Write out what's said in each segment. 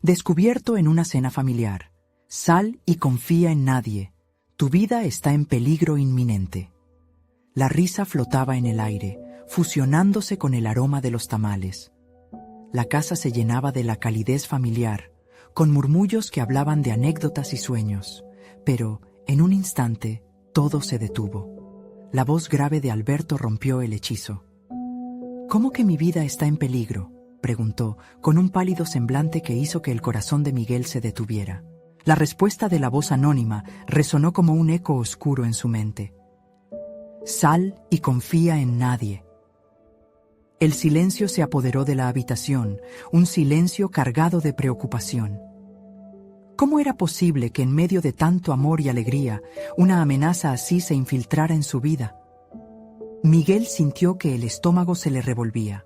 Descubierto en una cena familiar. Sal y confía en nadie. Tu vida está en peligro inminente. La risa flotaba en el aire, fusionándose con el aroma de los tamales. La casa se llenaba de la calidez familiar, con murmullos que hablaban de anécdotas y sueños. Pero, en un instante, todo se detuvo. La voz grave de Alberto rompió el hechizo. «¿Cómo que mi vida está en peligro?», preguntó, con un pálido semblante que hizo que el corazón de Miguel se detuviera. La respuesta de la voz anónima resonó como un eco oscuro en su mente. «Sal y confía en nadie». El silencio se apoderó de la habitación, un silencio cargado de preocupación. ¿Cómo era posible que en medio de tanto amor y alegría, una amenaza así se infiltrara en su vida? Miguel sintió que el estómago se le revolvía.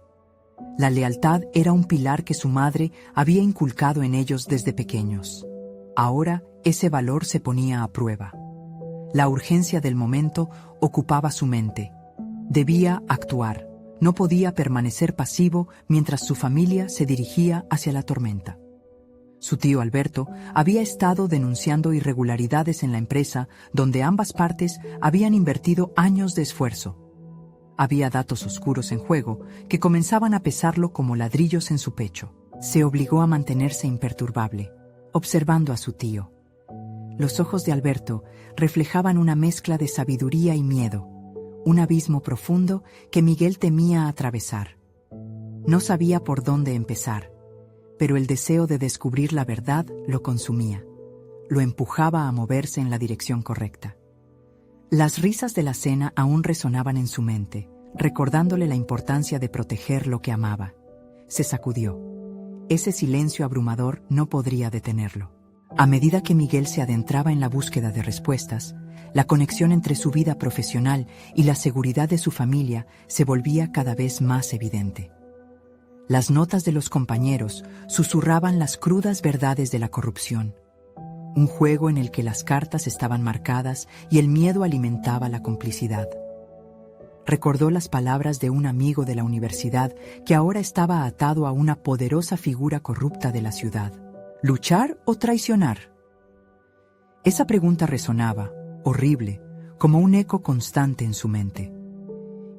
La lealtad era un pilar que su madre había inculcado en ellos desde pequeños. Ahora ese valor se ponía a prueba. La urgencia del momento ocupaba su mente. Debía actuar. No podía permanecer pasivo mientras su familia se dirigía hacia la tormenta. Su tío Alberto había estado denunciando irregularidades en la empresa donde ambas partes habían invertido años de esfuerzo. Había datos oscuros en juego que comenzaban a pesarlo como ladrillos en su pecho. Se obligó a mantenerse imperturbable, observando a su tío. Los ojos de Alberto reflejaban una mezcla de sabiduría y miedo, un abismo profundo que Miguel temía atravesar. No sabía por dónde empezar, pero el deseo de descubrir la verdad lo consumía. Lo empujaba a moverse en la dirección correcta. Las risas de la cena aún resonaban en su mente, recordándole la importancia de proteger lo que amaba. Se sacudió. Ese silencio abrumador no podría detenerlo. A medida que Miguel se adentraba en la búsqueda de respuestas, la conexión entre su vida profesional y la seguridad de su familia se volvía cada vez más evidente. Las notas de los compañeros susurraban las crudas verdades de la corrupción, un juego en el que las cartas estaban marcadas y el miedo alimentaba la complicidad. Recordó las palabras de un amigo de la universidad que ahora estaba atado a una poderosa figura corrupta de la ciudad. ¿Luchar o traicionar? Esa pregunta resonaba, horrible, como un eco constante en su mente.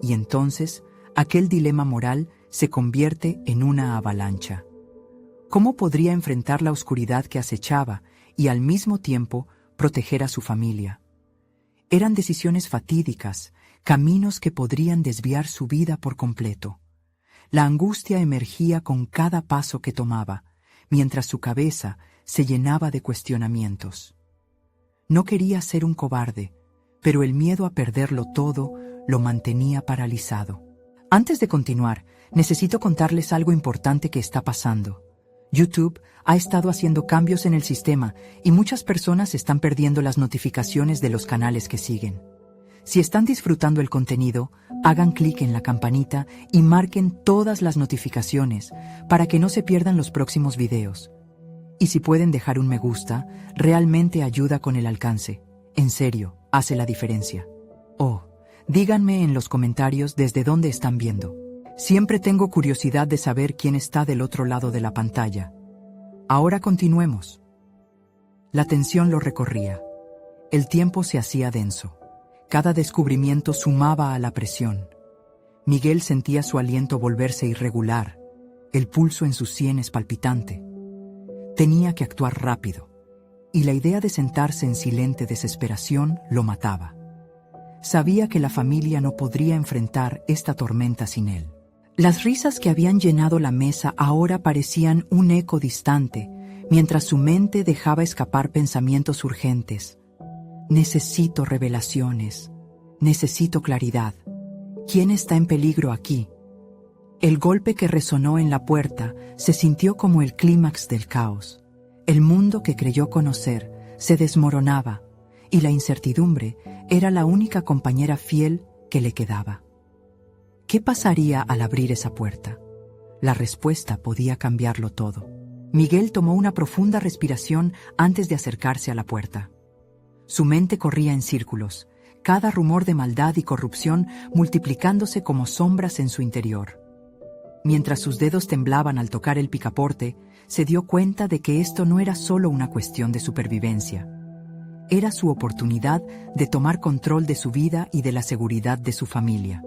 Y entonces, aquel dilema moral se convierte en una avalancha. ¿Cómo podría enfrentar la oscuridad que acechaba y al mismo tiempo proteger a su familia? Eran decisiones fatídicas, caminos que podrían desviar su vida por completo. La angustia emergía con cada paso que tomaba, mientras su cabeza se llenaba de cuestionamientos. No quería ser un cobarde, pero el miedo a perderlo todo lo mantenía paralizado. Antes de continuar, necesito contarles algo importante que está pasando. YouTube ha estado haciendo cambios en el sistema y muchas personas están perdiendo las notificaciones de los canales que siguen. Si están disfrutando el contenido, hagan clic en la campanita y marquen todas las notificaciones para que no se pierdan los próximos videos. Y si pueden dejar un me gusta, realmente ayuda con el alcance. En serio, hace la diferencia. Oh, díganme en los comentarios desde dónde están viendo. Siempre tengo curiosidad de saber quién está del otro lado de la pantalla. Ahora continuemos. La tensión lo recorría. El tiempo se hacía denso. Cada descubrimiento sumaba a la presión. Miguel sentía su aliento volverse irregular, el pulso en sus sienes palpitante. Tenía que actuar rápido, y la idea de sentarse en silente desesperación lo mataba. Sabía que la familia no podría enfrentar esta tormenta sin él. Las risas que habían llenado la mesa ahora parecían un eco distante, mientras su mente dejaba escapar pensamientos urgentes. Necesito revelaciones. Necesito claridad. ¿Quién está en peligro aquí? El golpe que resonó en la puerta se sintió como el clímax del caos. El mundo que creyó conocer se desmoronaba, y la incertidumbre era la única compañera fiel que le quedaba. ¿Qué pasaría al abrir esa puerta? La respuesta podía cambiarlo todo. Miguel tomó una profunda respiración antes de acercarse a la puerta. Su mente corría en círculos, cada rumor de maldad y corrupción multiplicándose como sombras en su interior. Mientras sus dedos temblaban al tocar el picaporte, se dio cuenta de que esto no era solo una cuestión de supervivencia. Era su oportunidad de tomar control de su vida y de la seguridad de su familia.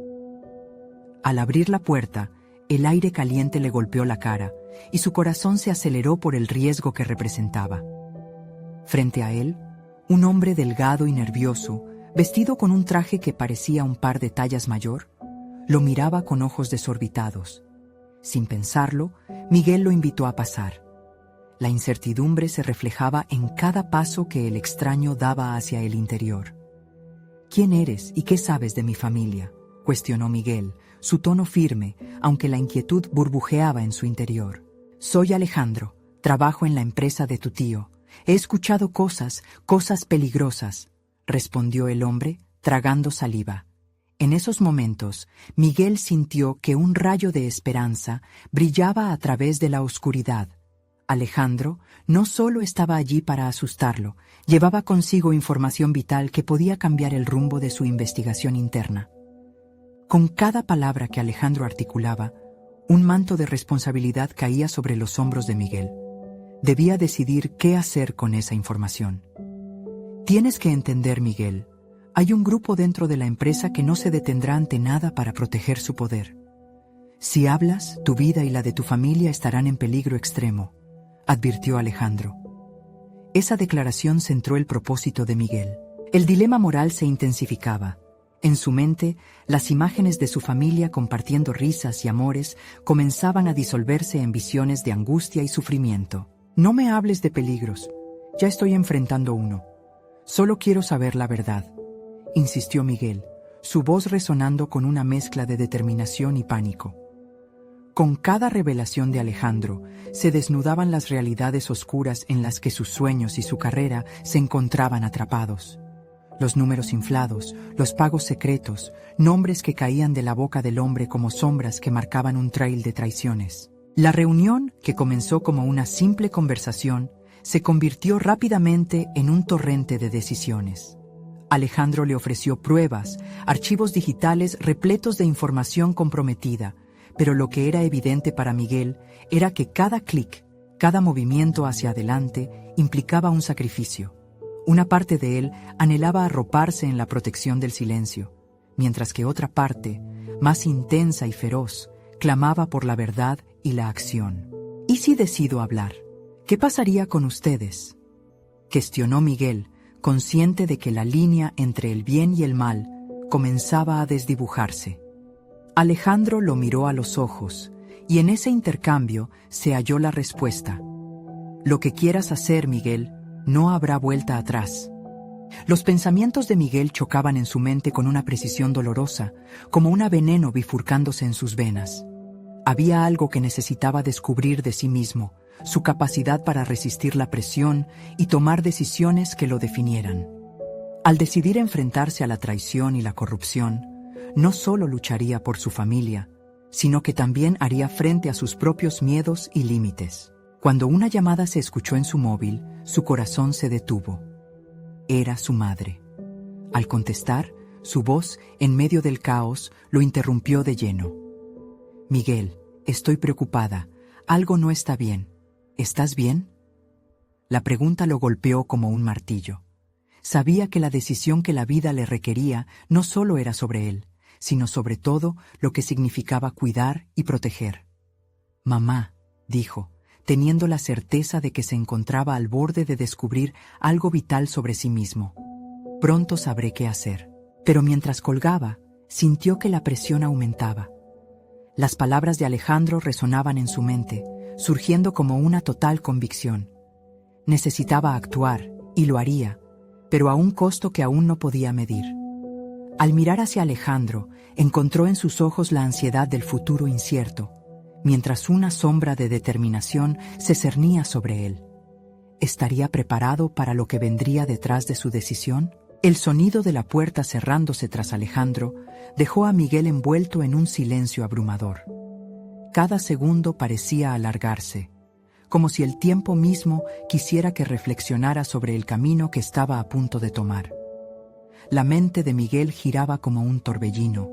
Al abrir la puerta, el aire caliente le golpeó la cara y su corazón se aceleró por el riesgo que representaba. Frente a él, un hombre delgado y nervioso, vestido con un traje que parecía un par de tallas mayor, lo miraba con ojos desorbitados. Sin pensarlo, Miguel lo invitó a pasar. La incertidumbre se reflejaba en cada paso que el extraño daba hacia el interior. «¿Quién eres y qué sabes de mi familia?», cuestionó Miguel, su tono firme, aunque la inquietud burbujeaba en su interior. «Soy Alejandro, trabajo en la empresa de tu tío. He escuchado cosas peligrosas», respondió el hombre, tragando saliva. En esos momentos, Miguel sintió que un rayo de esperanza brillaba a través de la oscuridad. Alejandro no solo estaba allí para asustarlo, llevaba consigo información vital que podía cambiar el rumbo de su investigación interna. Con cada palabra que Alejandro articulaba, un manto de responsabilidad caía sobre los hombros de Miguel. Debía decidir qué hacer con esa información. «Tienes que entender, Miguel, hay un grupo dentro de la empresa que no se detendrá ante nada para proteger su poder. Si hablas, tu vida y la de tu familia estarán en peligro extremo», advirtió Alejandro. Esa declaración centró el propósito de Miguel. El dilema moral se intensificaba. En su mente, las imágenes de su familia compartiendo risas y amores comenzaban a disolverse en visiones de angustia y sufrimiento. «No me hables de peligros, ya estoy enfrentando uno. Solo quiero saber la verdad», insistió Miguel, su voz resonando con una mezcla de determinación y pánico. Con cada revelación de Alejandro, se desnudaban las realidades oscuras en las que sus sueños y su carrera se encontraban atrapados. Los números inflados, los pagos secretos, nombres que caían de la boca del hombre como sombras que marcaban un trail de traiciones. La reunión, que comenzó como una simple conversación, se convirtió rápidamente en un torrente de decisiones. Alejandro le ofreció pruebas, archivos digitales repletos de información comprometida, pero lo que era evidente para Miguel era que cada clic, cada movimiento hacia adelante implicaba un sacrificio. Una parte de él anhelaba arroparse en la protección del silencio, mientras que otra parte, más intensa y feroz, clamaba por la verdad y la acción. «¿Y si decido hablar? ¿Qué pasaría con ustedes?», cuestionó Miguel, consciente de que la línea entre el bien y el mal comenzaba a desdibujarse. Alejandro lo miró a los ojos, y en ese intercambio se halló la respuesta. «Lo que quieras hacer, Miguel, no habrá vuelta atrás». Los pensamientos de Miguel chocaban en su mente con una precisión dolorosa, como un veneno bifurcándose en sus venas. Había algo que necesitaba descubrir de sí mismo, su capacidad para resistir la presión y tomar decisiones que lo definieran. Al decidir enfrentarse a la traición y la corrupción, no solo lucharía por su familia, sino que también haría frente a sus propios miedos y límites. Cuando una llamada se escuchó en su móvil, su corazón se detuvo. Era su madre. Al contestar, su voz, en medio del caos, lo interrumpió de lleno. «Miguel, estoy preocupada. Algo no está bien. ¿Estás bien?». La pregunta lo golpeó como un martillo. Sabía que la decisión que la vida le requería no solo era sobre él, sino sobre todo lo que significaba cuidar y proteger. «Mamá», dijo, teniendo la certeza de que se encontraba al borde de descubrir algo vital sobre sí mismo. «Pronto sabré qué hacer». Pero mientras colgaba, sintió que la presión aumentaba. Las palabras de Alejandro resonaban en su mente, surgiendo como una total convicción. Necesitaba actuar, y lo haría, pero a un costo que aún no podía medir. Al mirar hacia Alejandro, encontró en sus ojos la ansiedad del futuro incierto, mientras una sombra de determinación se cernía sobre él. ¿Estaría preparado para lo que vendría detrás de su decisión? El sonido de la puerta cerrándose tras Alejandro dejó a Miguel envuelto en un silencio abrumador. Cada segundo parecía alargarse, como si el tiempo mismo quisiera que reflexionara sobre el camino que estaba a punto de tomar. La mente de Miguel giraba como un torbellino,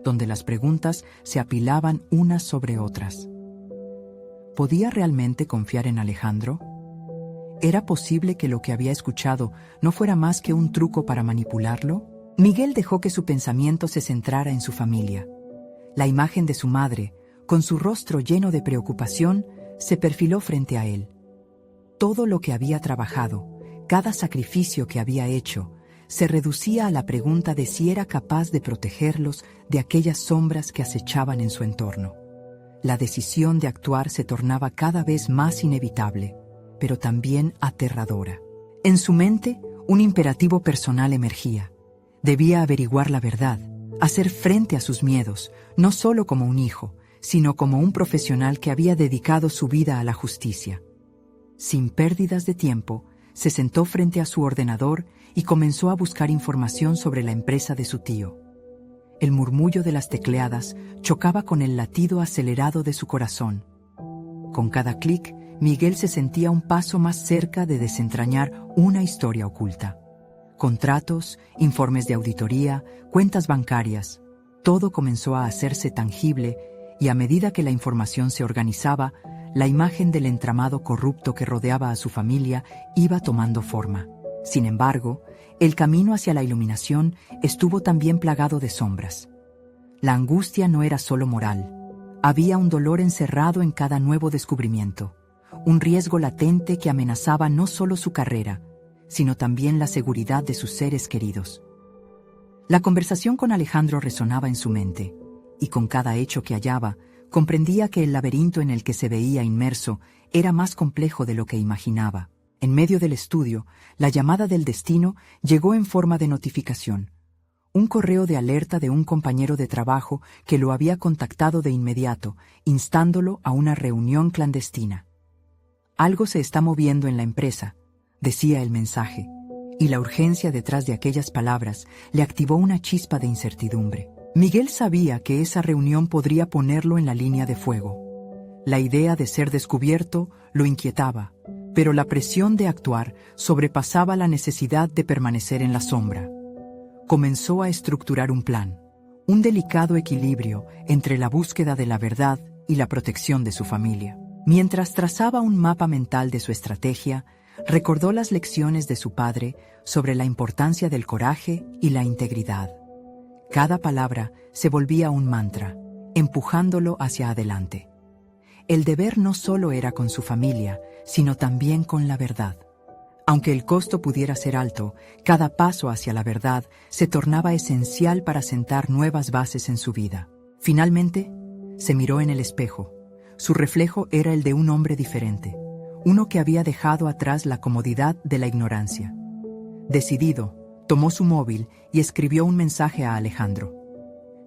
donde las preguntas se apilaban unas sobre otras. ¿podía realmente confiar en Alejandro? ¿Era posible que lo que había escuchado no fuera más que un truco para manipularlo? Miguel dejó que su pensamiento se centrara en su familia. La imagen de su madre, con su rostro lleno de preocupación, se perfiló frente a él. Todo lo que había trabajado, cada sacrificio que había hecho, se reducía a la pregunta de si era capaz de protegerlos de aquellas sombras que acechaban en su entorno. La decisión de actuar se tornaba cada vez más inevitable, pero también aterradora. En su mente, un imperativo personal emergía. Debía averiguar la verdad, hacer frente a sus miedos, no solo como un hijo, sino como un profesional que había dedicado su vida a la justicia. Sin pérdidas de tiempo, se sentó frente a su ordenador y comenzó a buscar información sobre la empresa de su tío. El murmullo de las tecleadas chocaba con el latido acelerado de su corazón. Con cada clic, Miguel se sentía un paso más cerca de desentrañar una historia oculta. Contratos, informes de auditoría, cuentas bancarias, todo comenzó a hacerse tangible y a medida que la información se organizaba, la imagen del entramado corrupto que rodeaba a su familia iba tomando forma. Sin embargo, el camino hacia la iluminación estuvo también plagado de sombras. La angustia no era solo moral. Había un dolor encerrado en cada nuevo descubrimiento, un riesgo latente que amenazaba no solo su carrera, sino también la seguridad de sus seres queridos. La conversación con Alejandro resonaba en su mente, y con cada hecho que hallaba, comprendía que el laberinto en el que se veía inmerso era más complejo de lo que imaginaba. En medio del estudio, la llamada del destino llegó en forma de notificación. Un correo de alerta de un compañero de trabajo que lo había contactado de inmediato, instándolo a una reunión clandestina. Algo se está moviendo en la empresa, decía el mensaje, y la urgencia detrás de aquellas palabras le activó una chispa de incertidumbre. Miguel sabía que esa reunión podría ponerlo en la línea de fuego. La idea de ser descubierto lo inquietaba, pero la presión de actuar sobrepasaba la necesidad de permanecer en la sombra. Comenzó a estructurar un plan, un delicado equilibrio entre la búsqueda de la verdad y la protección de su familia. Mientras trazaba un mapa mental de su estrategia, recordó las lecciones de su padre sobre la importancia del coraje y la integridad. Cada palabra se volvía un mantra, empujándolo hacia adelante. El deber no solo era con su familia, sino también con la verdad. Aunque el costo pudiera ser alto, cada paso hacia la verdad se tornaba esencial para sentar nuevas bases en su vida. Finalmente, se miró en el espejo. Su reflejo era el de un hombre diferente, uno que había dejado atrás la comodidad de la ignorancia. Decidido, tomó su móvil y escribió un mensaje a Alejandro.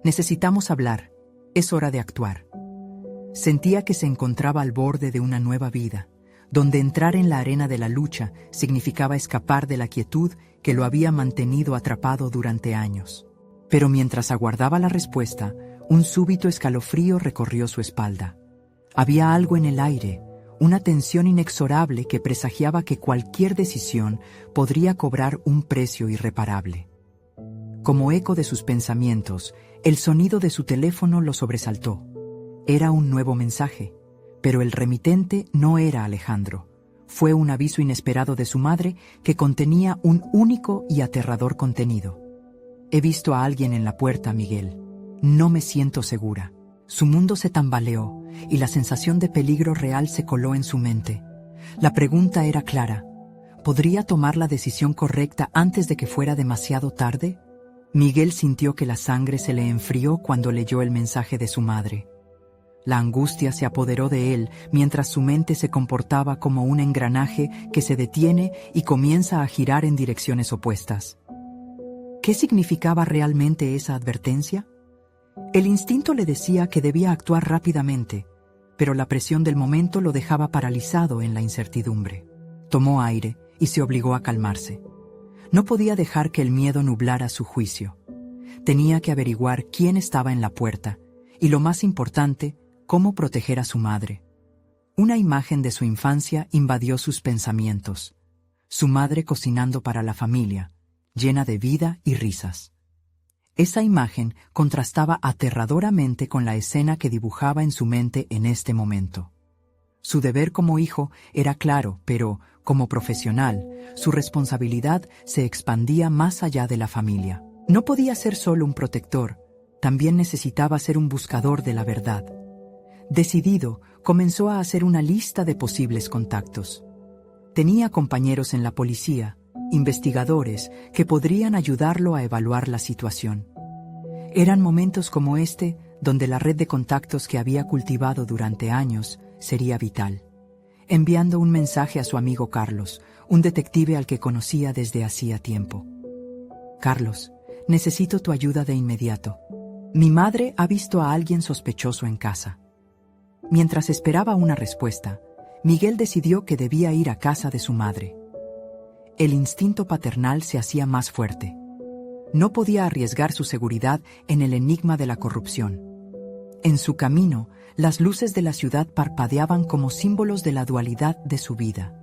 «Necesitamos hablar. Es hora de actuar». Sentía que se encontraba al borde de una nueva vida, donde entrar en la arena de la lucha significaba escapar de la quietud que lo había mantenido atrapado durante años. Pero mientras aguardaba la respuesta, un súbito escalofrío recorrió su espalda. Había algo en el aire, una tensión inexorable que presagiaba que cualquier decisión podría cobrar un precio irreparable. Como eco de sus pensamientos, el sonido de su teléfono lo sobresaltó. Era un nuevo mensaje, pero el remitente no era Alejandro. Fue un aviso inesperado de su madre que contenía un único y aterrador contenido. «He visto a alguien en la puerta, Miguel. No me siento segura». Su mundo se tambaleó y la sensación de peligro real se coló en su mente. La pregunta era clara. ¿Podría tomar la decisión correcta antes de que fuera demasiado tarde? Miguel sintió que la sangre se le enfrió cuando leyó el mensaje de su madre. La angustia se apoderó de él mientras su mente se comportaba como un engranaje que se detiene y comienza a girar en direcciones opuestas. ¿Qué significaba realmente esa advertencia? El instinto le decía que debía actuar rápidamente, pero la presión del momento lo dejaba paralizado en la incertidumbre. Tomó aire y se obligó a calmarse. No podía dejar que el miedo nublara su juicio. Tenía que averiguar quién estaba en la puerta y, lo más importante, cómo proteger a su madre. Una imagen de su infancia invadió sus pensamientos. Su madre cocinando para la familia, llena de vida y risas. Esa imagen contrastaba aterradoramente con la escena que dibujaba en su mente en este momento. Su deber como hijo era claro, pero, como profesional, su responsabilidad se expandía más allá de la familia. No podía ser solo un protector, también necesitaba ser un buscador de la verdad. Decidido, comenzó a hacer una lista de posibles contactos. Tenía compañeros en la policía, investigadores, que podrían ayudarlo a evaluar la situación. Eran momentos como este donde la red de contactos que había cultivado durante años sería vital. Enviando un mensaje a su amigo Carlos, un detective al que conocía desde hacía tiempo. Carlos, necesito tu ayuda de inmediato. Mi madre ha visto a alguien sospechoso en casa. Mientras esperaba una respuesta, Miguel decidió que debía ir a casa de su madre. El instinto paternal se hacía más fuerte. No podía arriesgar su seguridad en el enigma de la corrupción. En su camino, las luces de la ciudad parpadeaban como símbolos de la dualidad de su vida.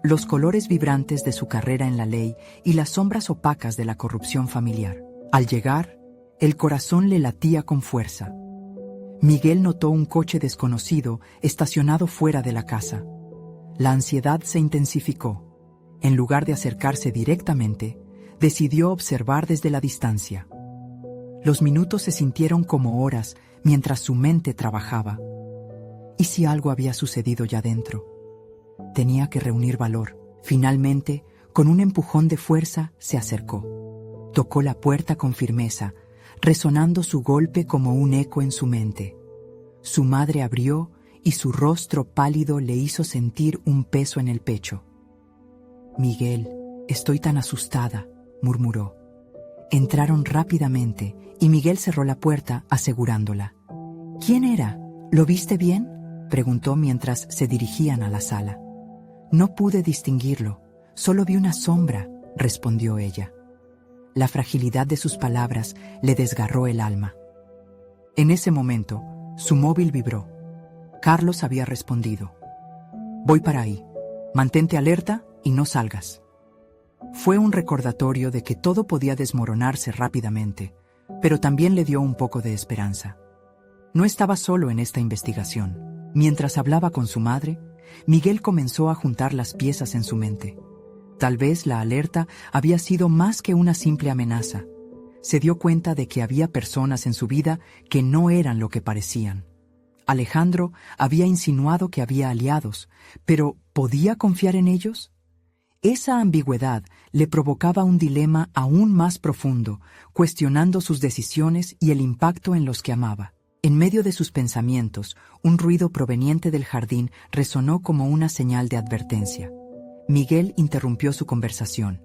Los colores vibrantes de su carrera en la ley y las sombras opacas de la corrupción familiar. Al llegar, el corazón le latía con fuerza. Miguel notó un coche desconocido estacionado fuera de la casa. La ansiedad se intensificó. En lugar de acercarse directamente, decidió observar desde la distancia. Los minutos se sintieron como horas mientras su mente trabajaba. ¿Y si algo había sucedido ya dentro? Tenía que reunir valor. Finalmente, con un empujón de fuerza, se acercó. Tocó la puerta con firmeza, resonando su golpe como un eco en su mente. Su madre abrió y su rostro pálido le hizo sentir un peso en el pecho. «Miguel, estoy tan asustada», murmuró. Entraron rápidamente y Miguel cerró la puerta asegurándola. «¿Quién era? ¿Lo viste bien?», preguntó mientras se dirigían a la sala. «No pude distinguirlo, solo vi una sombra», respondió ella. La fragilidad de sus palabras le desgarró el alma. En ese momento, su móvil vibró. Carlos había respondido. «Voy para ahí. Mantente alerta y no salgas». Fue un recordatorio de que todo podía desmoronarse rápidamente, pero también le dio un poco de esperanza. No estaba solo en esta investigación. Mientras hablaba con su madre, Miguel comenzó a juntar las piezas en su mente. Tal vez la alerta había sido más que una simple amenaza. Se dio cuenta de que había personas en su vida que no eran lo que parecían. Alejandro había insinuado que había aliados, pero ¿podía confiar en ellos? Esa ambigüedad le provocaba un dilema aún más profundo, cuestionando sus decisiones y el impacto en los que amaba. En medio de sus pensamientos, un ruido proveniente del jardín resonó como una señal de advertencia. Miguel interrumpió su conversación.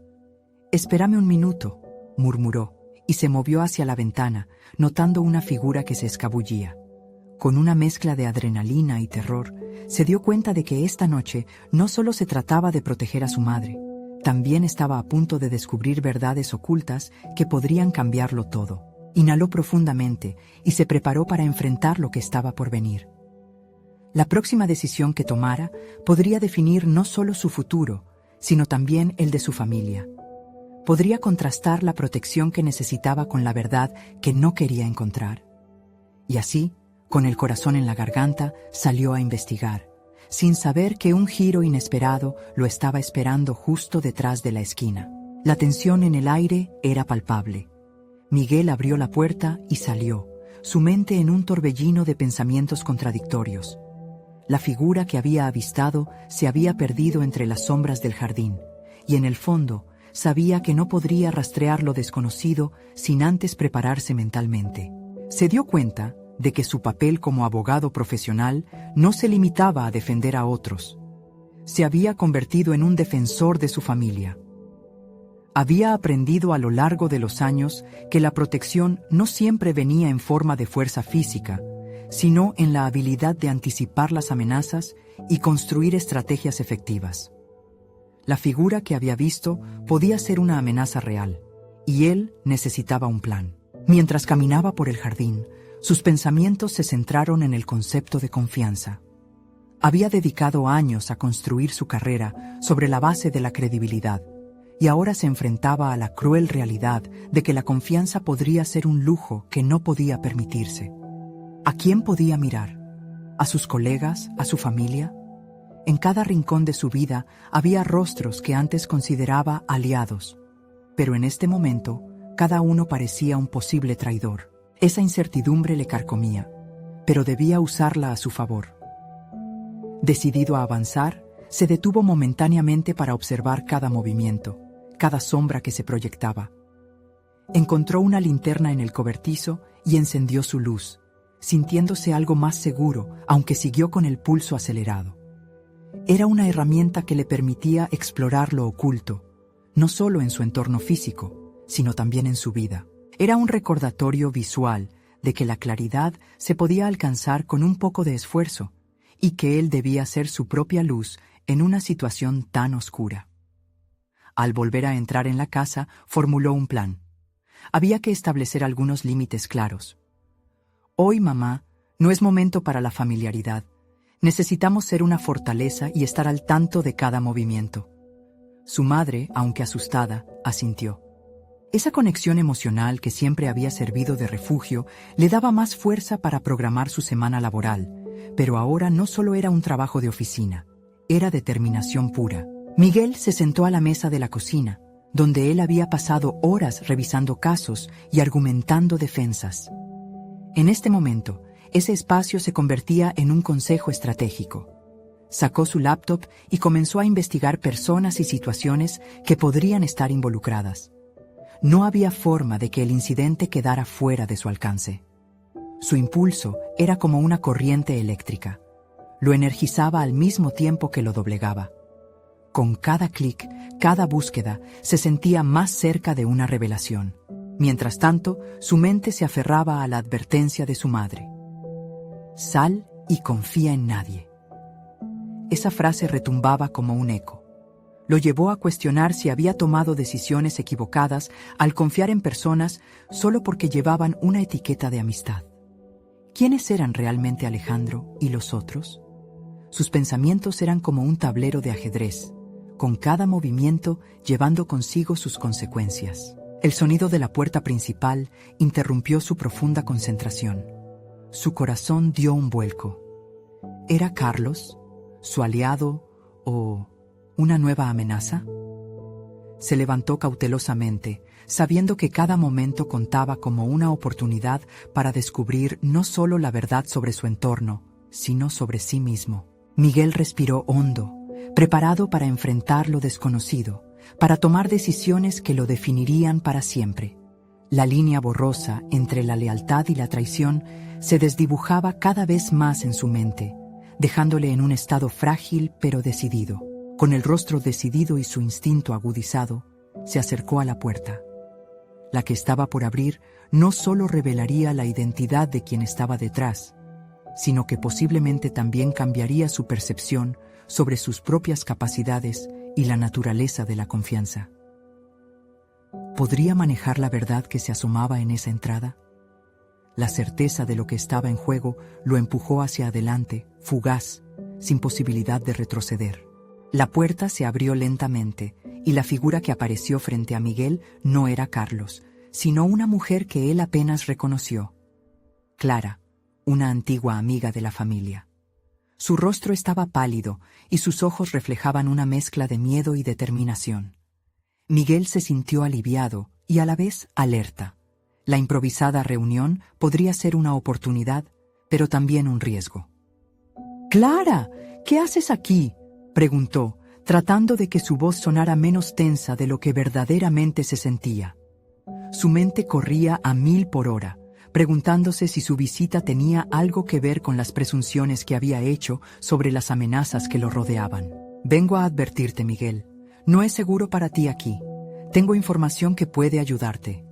«Espérame un minuto», murmuró, y se movió hacia la ventana, notando una figura que se escabullía. Con una mezcla de adrenalina y terror, se dio cuenta de que esta noche no solo se trataba de proteger a su madre, también estaba a punto de descubrir verdades ocultas que podrían cambiarlo todo. Inhaló profundamente y se preparó para enfrentar lo que estaba por venir. La próxima decisión que tomara podría definir no solo su futuro, sino también el de su familia. Podría contrastar la protección que necesitaba con la verdad que no quería encontrar. Y así, con el corazón en la garganta, salió a investigar, sin saber que un giro inesperado lo estaba esperando justo detrás de la esquina. La tensión en el aire era palpable. Miguel abrió la puerta y salió, su mente en un torbellino de pensamientos contradictorios. La figura que había avistado se había perdido entre las sombras del jardín, y en el fondo sabía que no podría rastrear lo desconocido sin antes prepararse mentalmente. Se dio cuenta de que su papel como abogado profesional no se limitaba a defender a otros. Se había convertido en un defensor de su familia. Había aprendido a lo largo de los años que la protección no siempre venía en forma de fuerza física, sino en la habilidad de anticipar las amenazas y construir estrategias efectivas. La figura que había visto podía ser una amenaza real, y él necesitaba un plan. Mientras caminaba por el jardín, sus pensamientos se centraron en el concepto de confianza. Había dedicado años a construir su carrera sobre la base de la credibilidad, y ahora se enfrentaba a la cruel realidad de que la confianza podría ser un lujo que no podía permitirse. ¿A quién podía mirar? a sus colegas, a su familia. En cada rincón de su vida había rostros que antes consideraba aliados, pero en este momento cada uno parecía un posible traidor. Esa incertidumbre le carcomía, pero debía usarla a su favor. Decidido a avanzar, se detuvo momentáneamente para observar cada movimiento, cada sombra que se proyectaba. Encontró una linterna en el cobertizo y encendió su luz, sintiéndose algo más seguro, aunque siguió con el pulso acelerado. Era una herramienta que le permitía explorar lo oculto, no solo en su entorno físico, sino también en su vida. Era un recordatorio visual de que la claridad se podía alcanzar con un poco de esfuerzo y que él debía ser su propia luz en una situación tan oscura. Al volver a entrar en la casa, formuló un plan. Había que establecer algunos límites claros. Hoy, mamá, no es momento para la familiaridad. Necesitamos ser una fortaleza y estar al tanto de cada movimiento. Su madre, aunque asustada, asintió. Esa conexión emocional que siempre había servido de refugio le daba más fuerza para programar su semana laboral, pero ahora no solo era un trabajo de oficina, era determinación pura. Miguel se sentó a la mesa de la cocina, donde él había pasado horas revisando casos y argumentando defensas. En este momento, ese espacio se convertía en un consejo estratégico. Sacó su laptop y comenzó a investigar personas y situaciones que podrían estar involucradas. No había forma de que el incidente quedara fuera de su alcance. Su impulso era como una corriente eléctrica. Lo energizaba al mismo tiempo que lo doblegaba. Con cada clic, cada búsqueda, se sentía más cerca de una revelación. Mientras tanto, su mente se aferraba a la advertencia de su madre. Sal y confía en nadie. Esa frase retumbaba como un eco. Lo llevó a cuestionar si había tomado decisiones equivocadas al confiar en personas solo porque llevaban una etiqueta de amistad. ¿Quiénes eran realmente Alejandro y los otros? Sus pensamientos eran como un tablero de ajedrez, con cada movimiento llevando consigo sus consecuencias. El sonido de la puerta principal interrumpió su profunda concentración. Su corazón dio un vuelco. ¿Era Carlos, su aliado o una nueva amenaza? Se levantó cautelosamente, sabiendo que cada momento contaba como una oportunidad para descubrir no solo la verdad sobre su entorno, sino sobre sí mismo. Miguel respiró hondo, preparado para enfrentar lo desconocido, para tomar decisiones que lo definirían para siempre. La línea borrosa entre la lealtad y la traición se desdibujaba cada vez más en su mente, dejándole en un estado frágil pero decidido. Con el rostro decidido y su instinto agudizado, se acercó a la puerta. La que estaba por abrir no solo revelaría la identidad de quien estaba detrás, sino que posiblemente también cambiaría su percepción sobre sus propias capacidades y la naturaleza de la confianza. ¿Podría manejar la verdad que se asomaba en esa entrada? La certeza de lo que estaba en juego lo empujó hacia adelante, fugaz, sin posibilidad de retroceder. La puerta se abrió lentamente, y la figura que apareció frente a Miguel no era Carlos, sino una mujer que él apenas reconoció. Clara, una antigua amiga de la familia. Su rostro estaba pálido y sus ojos reflejaban una mezcla de miedo y determinación. Miguel se sintió aliviado y a la vez alerta. La improvisada reunión podría ser una oportunidad, pero también un riesgo. «Clara, ¿qué haces aquí?», preguntó, tratando de que su voz sonara menos tensa de lo que verdaderamente se sentía. Su mente corría a 1000 por hora, preguntándose si su visita tenía algo que ver con las presunciones que había hecho sobre las amenazas que lo rodeaban. «Vengo a advertirte, Miguel. No es seguro para ti aquí. Tengo información que puede ayudarte».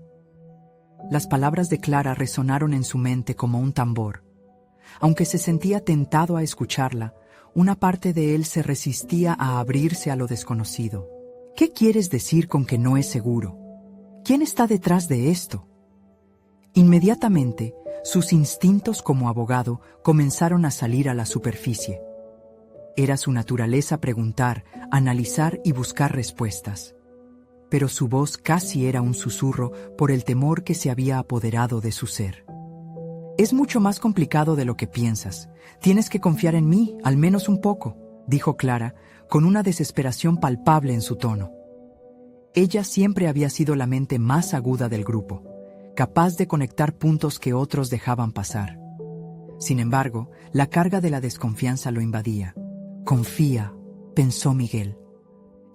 Las palabras de Clara resonaron en su mente como un tambor. Aunque se sentía tentado a escucharla, una parte de él se resistía a abrirse a lo desconocido. «¿Qué quieres decir con que no es seguro? ¿Quién está detrás de esto?». Inmediatamente, sus instintos como abogado comenzaron a salir a la superficie. Era su naturaleza preguntar, analizar y buscar respuestas. Pero su voz casi era un susurro por el temor que se había apoderado de su ser. Es mucho más complicado de lo que piensas. Tienes que confiar en mí, al menos un poco, dijo Clara, con una desesperación palpable en su tono. Ella siempre había sido la mente más aguda del grupo, capaz de conectar puntos que otros dejaban pasar. Sin embargo, la carga de la desconfianza lo invadía. Confía, pensó Miguel.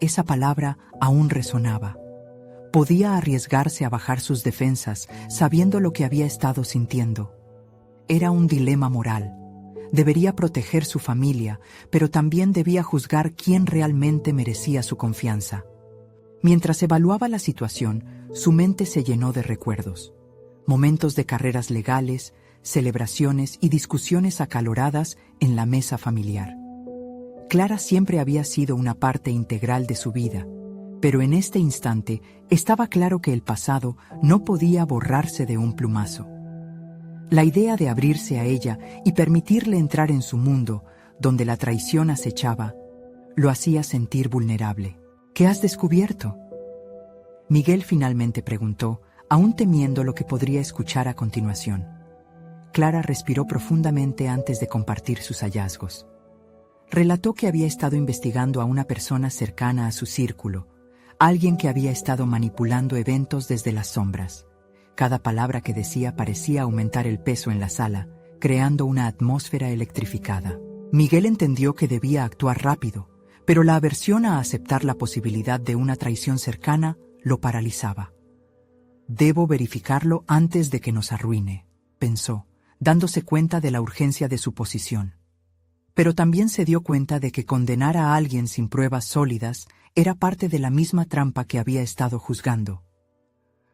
Esa palabra aún resonaba. Podía arriesgarse a bajar sus defensas, sabiendo lo que había estado sintiendo. Era un dilema moral. Debería proteger su familia, pero también debía juzgar quién realmente merecía su confianza. Mientras evaluaba la situación, su mente se llenó de recuerdos. Momentos de carreras legales, celebraciones y discusiones acaloradas en la mesa familiar. Clara siempre había sido una parte integral de su vida, pero en este instante estaba claro que el pasado no podía borrarse de un plumazo. La idea de abrirse a ella y permitirle entrar en su mundo, donde la traición acechaba, lo hacía sentir vulnerable. ¿Qué has descubierto?, Miguel finalmente preguntó, aún temiendo lo que podría escuchar a continuación. Clara respiró profundamente antes de compartir sus hallazgos. Relató que había estado investigando a una persona cercana a su círculo, alguien que había estado manipulando eventos desde las sombras. Cada palabra que decía parecía aumentar el peso en la sala, creando una atmósfera electrificada. Miguel entendió que debía actuar rápido, pero la aversión a aceptar la posibilidad de una traición cercana lo paralizaba. «Debo verificarlo antes de que nos arruine», pensó, dándose cuenta de la urgencia de su posición. Pero también se dio cuenta de que condenar a alguien sin pruebas sólidas era parte de la misma trampa que había estado juzgando.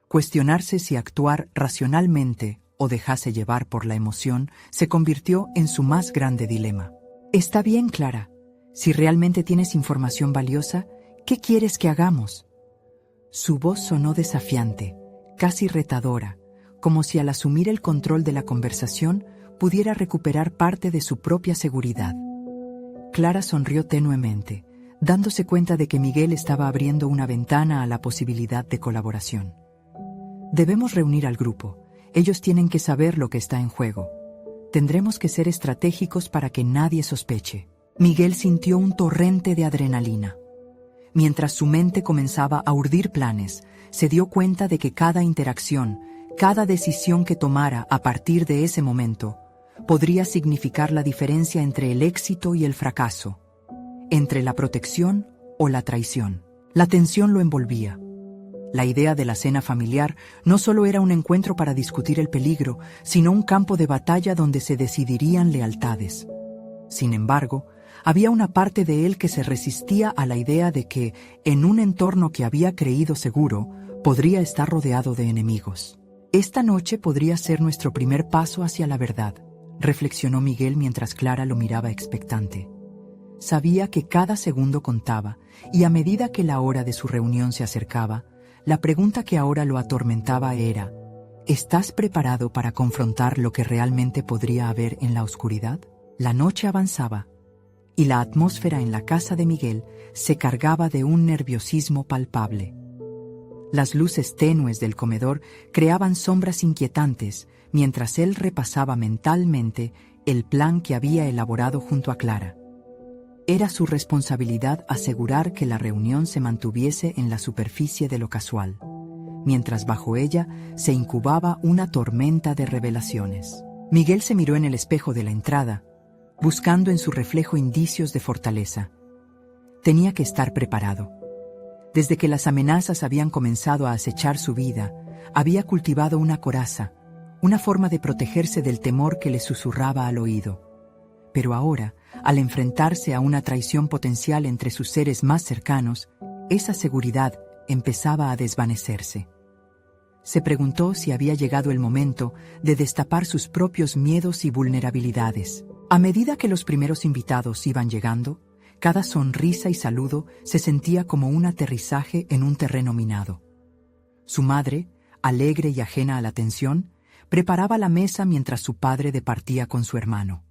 Cuestionarse si actuar racionalmente o dejarse llevar por la emoción se convirtió en su más grande dilema. «Está bien, Clara. Si realmente tienes información valiosa, ¿qué quieres que hagamos?». Su voz sonó desafiante, casi retadora, como si al asumir el control de la conversación pudiera recuperar parte de su propia seguridad. Clara sonrió tenuemente, dándose cuenta de que Miguel estaba abriendo una ventana a la posibilidad de colaboración. «Debemos reunir al grupo. Ellos tienen que saber lo que está en juego. Tendremos que ser estratégicos para que nadie sospeche». Miguel sintió un torrente de adrenalina. Mientras su mente comenzaba a urdir planes, se dio cuenta de que cada interacción, cada decisión que tomara a partir de ese momento, podría significar la diferencia entre el éxito y el fracaso, entre la protección o la traición. La tensión lo envolvía. La idea de la cena familiar no solo era un encuentro para discutir el peligro, sino un campo de batalla donde se decidirían lealtades. Sin embargo, había una parte de él que se resistía a la idea de que, en un entorno que había creído seguro, podría estar rodeado de enemigos. «Esta noche podría ser nuestro primer paso hacia la verdad», reflexionó Miguel mientras Clara lo miraba expectante. Sabía que cada segundo contaba, y a medida que la hora de su reunión se acercaba, la pregunta que ahora lo atormentaba era: ¿estás preparado para confrontar lo que realmente podría haber en la oscuridad? La noche avanzaba, y la atmósfera en la casa de Miguel se cargaba de un nerviosismo palpable. Las luces tenues del comedor creaban sombras inquietantes mientras él repasaba mentalmente el plan que había elaborado junto a Clara. Era su responsabilidad asegurar que la reunión se mantuviese en la superficie de lo casual, mientras bajo ella se incubaba una tormenta de revelaciones. Miguel se miró en el espejo de la entrada, buscando en su reflejo indicios de fortaleza. Tenía que estar preparado. Desde que las amenazas habían comenzado a acechar su vida, había cultivado una coraza, una forma de protegerse del temor que le susurraba al oído. Pero ahora, al enfrentarse a una traición potencial entre sus seres más cercanos, esa seguridad empezaba a desvanecerse. Se preguntó si había llegado el momento de destapar sus propios miedos y vulnerabilidades. A medida que los primeros invitados iban llegando, cada sonrisa y saludo se sentía como un aterrizaje en un terreno minado. Su madre, alegre y ajena a la tensión, preparaba la mesa mientras su padre departía con su hermano.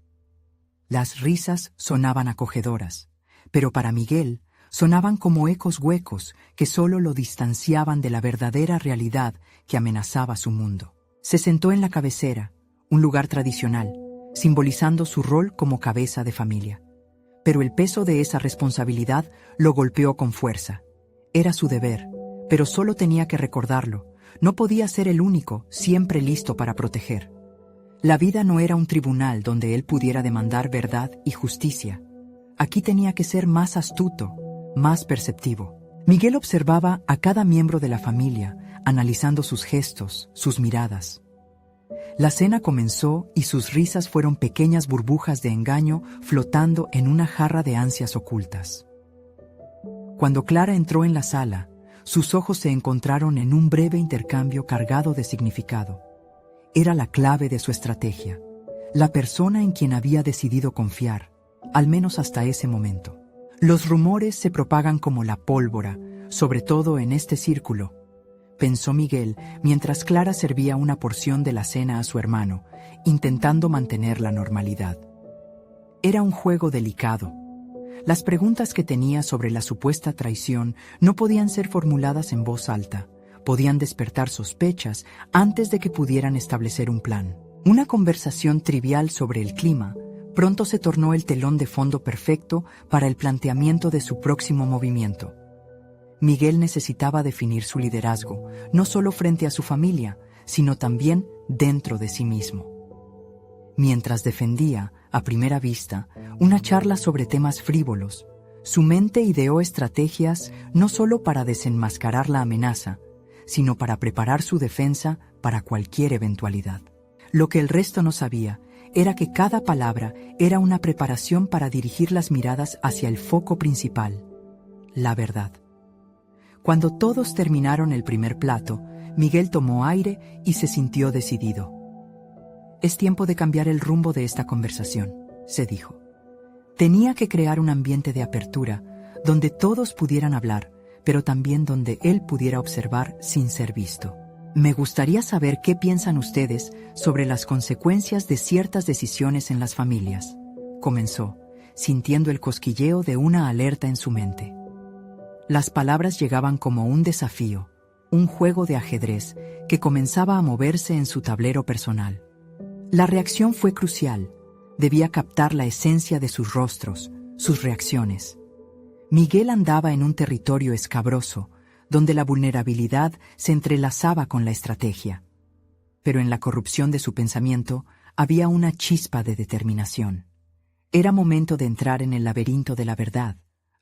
Las risas sonaban acogedoras, pero para Miguel sonaban como ecos huecos que solo lo distanciaban de la verdadera realidad que amenazaba su mundo. Se sentó en la cabecera, un lugar tradicional, simbolizando su rol como cabeza de familia. Pero el peso de esa responsabilidad lo golpeó con fuerza. Era su deber, pero solo tenía que recordarlo. No podía ser el único, siempre listo para proteger. La vida no era un tribunal donde él pudiera demandar verdad y justicia. Aquí tenía que ser más astuto, más perceptivo. Miguel observaba a cada miembro de la familia, analizando sus gestos, sus miradas. La cena comenzó y sus risas fueron pequeñas burbujas de engaño flotando en una jarra de ansias ocultas. Cuando Clara entró en la sala, sus ojos se encontraron en un breve intercambio cargado de significado. Era la clave de su estrategia, la persona en quien había decidido confiar, al menos hasta ese momento. Los rumores se propagan como la pólvora, sobre todo en este círculo, pensó Miguel mientras Clara servía una porción de la cena a su hermano, intentando mantener la normalidad. Era un juego delicado. Las preguntas que tenía sobre la supuesta traición no podían ser formuladas en voz alta, podían despertar sospechas antes de que pudieran establecer un plan. Una conversación trivial sobre el clima pronto se tornó el telón de fondo perfecto para el planteamiento de su próximo movimiento. Miguel necesitaba definir su liderazgo, no solo frente a su familia, sino también dentro de sí mismo. Mientras defendía, a primera vista, una charla sobre temas frívolos, su mente ideó estrategias no solo para desenmascarar la amenaza, sino para preparar su defensa para cualquier eventualidad. Lo que el resto no sabía era que cada palabra era una preparación para dirigir las miradas hacia el foco principal, la verdad. Cuando todos terminaron el primer plato, Miguel tomó aire y se sintió decidido. Es tiempo de cambiar el rumbo de esta conversación, se dijo. Tenía que crear un ambiente de apertura, donde todos pudieran hablar, pero también donde él pudiera observar sin ser visto. Me gustaría saber qué piensan ustedes sobre las consecuencias de ciertas decisiones en las familias, comenzó, sintiendo el cosquilleo de una alerta en su mente. Las palabras llegaban como un desafío, un juego de ajedrez que comenzaba a moverse en su tablero personal. La reacción fue crucial. Debía captar la esencia de sus rostros, sus reacciones. Miguel andaba en un territorio escabroso, donde la vulnerabilidad se entrelazaba con la estrategia. Pero en la corrupción de su pensamiento había una chispa de determinación. Era momento de entrar en el laberinto de la verdad,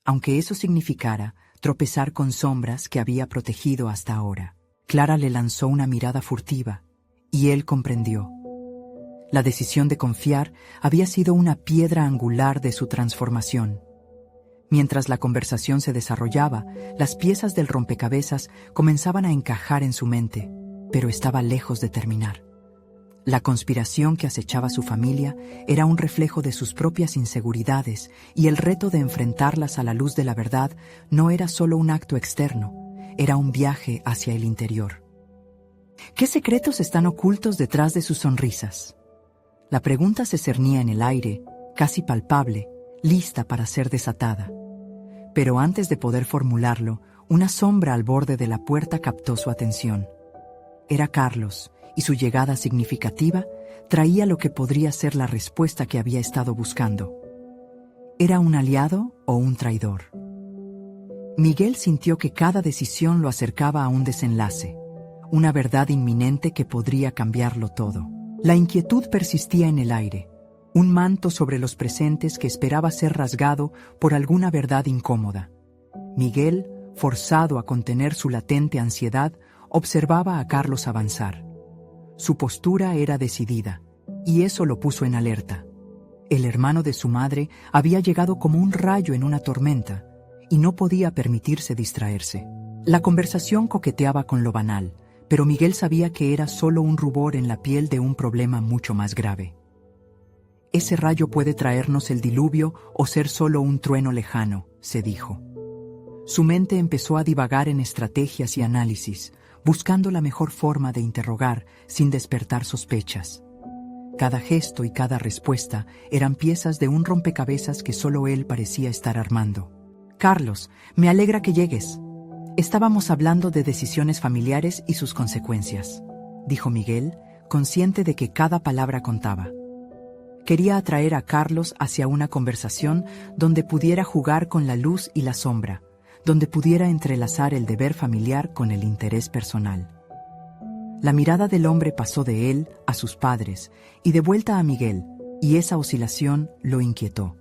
aunque eso significara tropezar con sombras que había protegido hasta ahora. Clara le lanzó una mirada furtiva, y él comprendió. La decisión de confiar había sido una piedra angular de su transformación. Mientras la conversación se desarrollaba, las piezas del rompecabezas comenzaban a encajar en su mente, pero estaba lejos de terminar. La conspiración que acechaba a su familia era un reflejo de sus propias inseguridades, y el reto de enfrentarlas a la luz de la verdad no era solo un acto externo, era un viaje hacia el interior. ¿Qué secretos están ocultos detrás de sus sonrisas? La pregunta se cernía en el aire, casi palpable, lista para ser desatada. Pero antes de poder formularlo, una sombra al borde de la puerta captó su atención. Era Carlos, y su llegada significativa traía lo que podría ser la respuesta que había estado buscando. ¿Era un aliado o un traidor? Miguel sintió que cada decisión lo acercaba a un desenlace, una verdad inminente que podría cambiarlo todo. La inquietud persistía en el aire, un manto sobre los presentes que esperaba ser rasgado por alguna verdad incómoda. Miguel, forzado a contener su latente ansiedad, observaba a Carlos avanzar. Su postura era decidida, y eso lo puso en alerta. El hermano de su madre había llegado como un rayo en una tormenta, y no podía permitirse distraerse. La conversación coqueteaba con lo banal, pero Miguel sabía que era solo un rubor en la piel de un problema mucho más grave. Ese rayo puede traernos el diluvio o ser solo un trueno lejano, se dijo. Su mente empezó a divagar en estrategias y análisis, buscando la mejor forma de interrogar sin despertar sospechas. Cada gesto y cada respuesta eran piezas de un rompecabezas que solo él parecía estar armando. «Carlos, me alegra que llegues. Estábamos hablando de decisiones familiares y sus consecuencias», dijo Miguel, consciente de que cada palabra contaba. Quería atraer a Carlos hacia una conversación donde pudiera jugar con la luz y la sombra, donde pudiera entrelazar el deber familiar con el interés personal. La mirada del hombre pasó de él a sus padres y de vuelta a Miguel, y esa oscilación lo inquietó.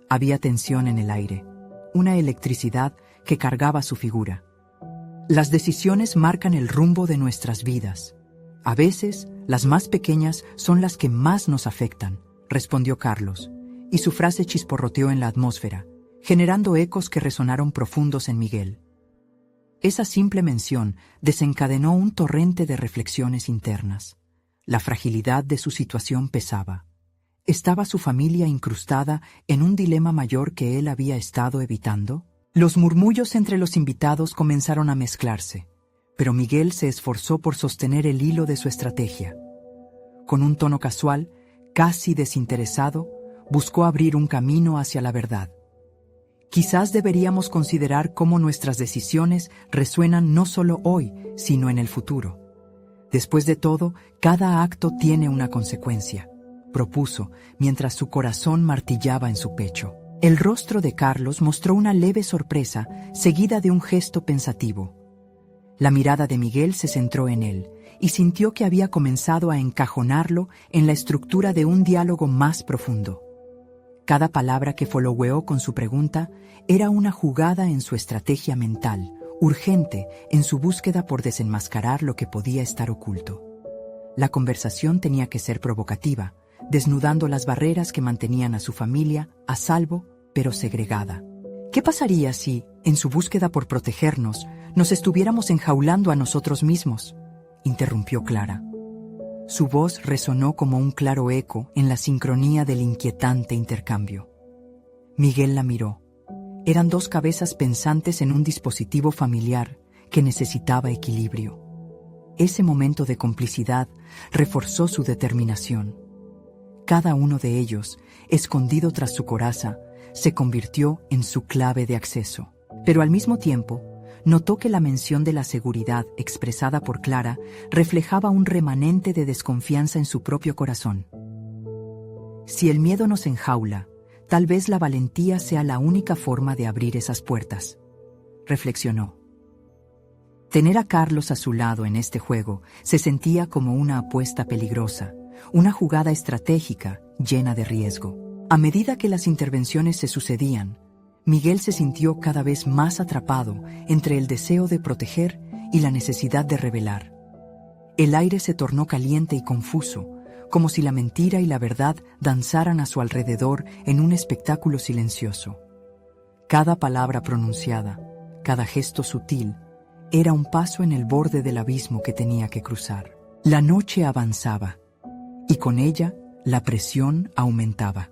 Había tensión en el aire, una electricidad que cargaba su figura. Las decisiones marcan el rumbo de nuestras vidas. A veces, las más pequeñas son las que más nos afectan, respondió Carlos, y su frase chisporroteó en la atmósfera, generando ecos que resonaron profundos en Miguel. Esa simple mención desencadenó un torrente de reflexiones internas. La fragilidad de su situación pesaba. ¿Estaba su familia incrustada en un dilema mayor que él había estado evitando? Los murmullos entre los invitados comenzaron a mezclarse, pero Miguel se esforzó por sostener el hilo de su estrategia. Con un tono casual, casi desinteresado, buscó abrir un camino hacia la verdad. Quizás deberíamos considerar cómo nuestras decisiones resuenan no solo hoy, sino en el futuro. Después de todo, cada acto tiene una consecuencia, propuso, mientras su corazón martillaba en su pecho. El rostro de Carlos mostró una leve sorpresa, seguida de un gesto pensativo. La mirada de Miguel se centró en él, y sintió que había comenzado a encajonarlo en la estructura de un diálogo más profundo. Cada palabra que followeó con su pregunta era una jugada en su estrategia mental, urgente en su búsqueda por desenmascarar lo que podía estar oculto. La conversación tenía que ser provocativa, desnudando las barreras que mantenían a su familia a salvo, pero segregada. ¿Qué pasaría si, en su búsqueda por protegernos, nos estuviéramos enjaulando a nosotros mismos?, interrumpió Clara. Su voz resonó como un claro eco en la sincronía del inquietante intercambio. Miguel la miró. Eran dos cabezas pensantes en un dispositivo familiar que necesitaba equilibrio. Ese momento de complicidad reforzó su determinación. Cada uno de ellos, escondido tras su coraza, se convirtió en su clave de acceso. Pero al mismo tiempo, notó que la mención de la seguridad expresada por Clara reflejaba un remanente de desconfianza en su propio corazón. Si el miedo nos enjaula, tal vez la valentía sea la única forma de abrir esas puertas, reflexionó. Tener a Carlos a su lado en este juego se sentía como una apuesta peligrosa, una jugada estratégica llena de riesgo. A medida que las intervenciones se sucedían, Miguel se sintió cada vez más atrapado entre el deseo de proteger y la necesidad de revelar. El aire se tornó caliente y confuso, como si la mentira y la verdad danzaran a su alrededor en un espectáculo silencioso. Cada palabra pronunciada, cada gesto sutil, era un paso en el borde del abismo que tenía que cruzar. La noche avanzaba, y con ella la presión aumentaba.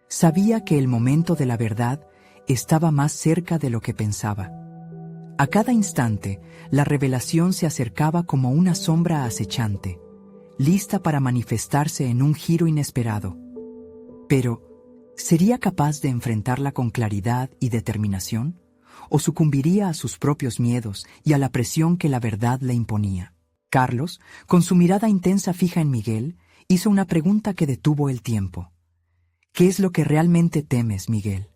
Sabía que el momento de la verdad estaba más cerca de lo que pensaba. A cada instante, la revelación se acercaba como una sombra acechante, lista para manifestarse en un giro inesperado. Pero, ¿sería capaz de enfrentarla con claridad y determinación? ¿O sucumbiría a sus propios miedos y a la presión que la verdad le imponía? Carlos, con su mirada intensa fija en Miguel, hizo una pregunta que detuvo el tiempo. ¿Qué es lo que realmente temes, Miguel?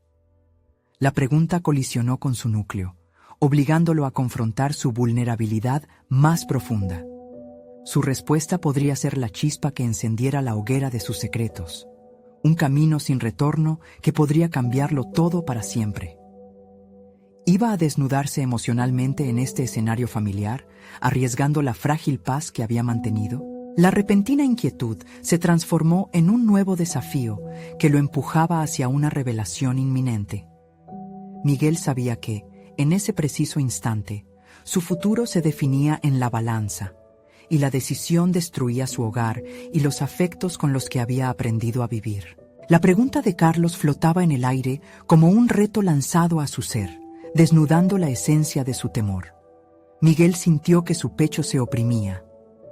La pregunta colisionó con su núcleo, obligándolo a confrontar su vulnerabilidad más profunda. Su respuesta podría ser la chispa que encendiera la hoguera de sus secretos, un camino sin retorno que podría cambiarlo todo para siempre. ¿Iba a desnudarse emocionalmente en este escenario familiar, arriesgando la frágil paz que había mantenido? La repentina inquietud se transformó en un nuevo desafío que lo empujaba hacia una revelación inminente. Miguel sabía que, en ese preciso instante, su futuro se definía en la balanza, y la decisión destruía su hogar y los afectos con los que había aprendido a vivir. La pregunta de Carlos flotaba en el aire como un reto lanzado a su ser, desnudando la esencia de su temor. Miguel sintió que su pecho se oprimía.